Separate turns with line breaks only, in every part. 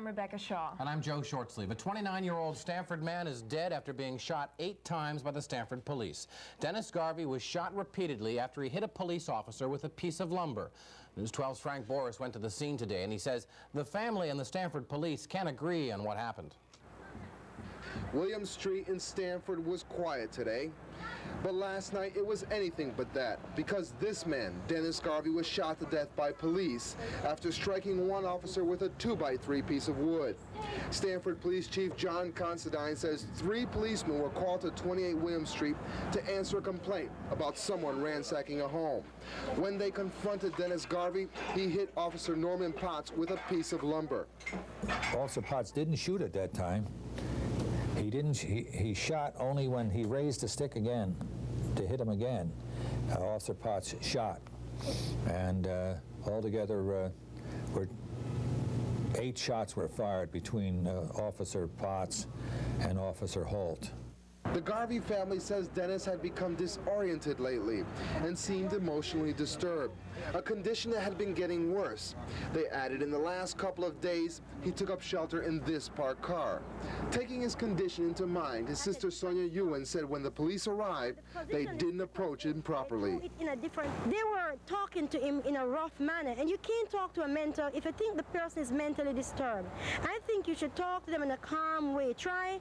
I'm Rebecca Shaw.
And I'm Joe Shortsleeve. A 29-year-old Stamford man is dead after being shot 8 times by the Stamford police. Dennis Garvey was shot repeatedly after he hit a police officer with a piece of lumber. News 12's Frank Boris went to the scene today, and he says the family and the Stamford police can't agree on what happened.
William Street in Stamford was quiet today, but last night it was anything but that, because this man, Dennis Garvey, was shot to death by police after striking one officer with a 2x3 piece of wood. Stamford Police Chief John Considine says 3 policemen were called to 28 William Street to answer a complaint about someone ransacking a home. When they confronted Dennis Garvey, he hit Officer Norman Potts with a piece of lumber.
Officer Potts didn't shoot at that time. He shot only when he raised the stick again to hit him again. Officer Potts shot, and altogether 8 shots were fired between Officer Potts and Officer Holt.
The Garvey family says Dennis had become disoriented lately and seemed emotionally disturbed, a condition that had been getting worse. They added in the last couple of days, he took up shelter in this parked car. Taking his condition into mind, his sister Sonia Ewan said when the police arrived, they didn't approach him properly.
They were talking to him in a rough manner, and you can't talk to a mental if you think the person is mentally disturbed. I think you should talk to them in a calm way. Try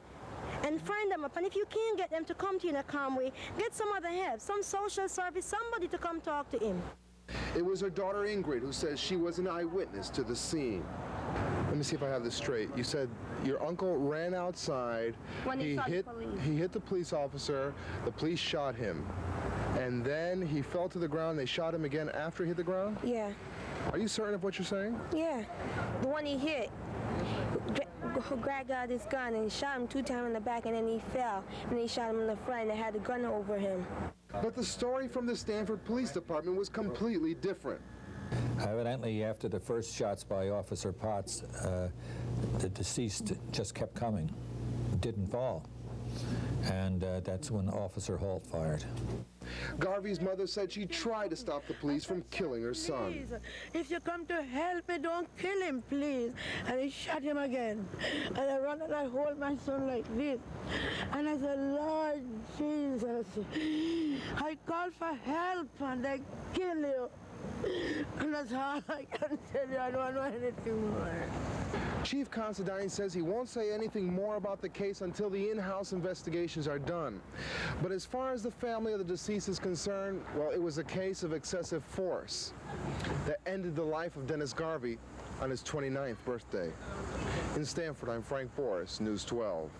and find them up, and if you can't get them to come to you in a calm way, get some other help, some social service, somebody to come talk to him.
It was her daughter Ingrid who says she was an eyewitness to the scene. Let me see if I have this straight. You said your uncle ran outside, he hit the police officer, the police shot him, and then he fell to the ground, they shot him again after he hit the ground?
Yeah.
Are you certain of what you're saying?
Yeah. The one he hit, grabbed out his gun and shot him 2 times in the back, and then he fell, and he shot him in the front and they had the gun over him.
But the story from the Stamford Police Department was completely different.
Evidently, after the first shots by Officer Potts, the deceased just kept coming, didn't fall, and that's when Officer Holt fired.
Garvey's mother said she tried to stop the police from killing her son.
Please, if you come to help me, don't kill him, please. And he shot him again. And I run and I hold my son like this. And I said, Lord Jesus, I call for help and they kill you. And that's all I can tell you. I don't know anything more.
Chief Considine says he won't say anything more about the case until the in-house investigations are done. But as far as the family of the deceased is concerned, well, it was a case of excessive force that ended the life of Dennis Garvey on his 29th birthday. In Stamford, I'm Frank Boris, News 12.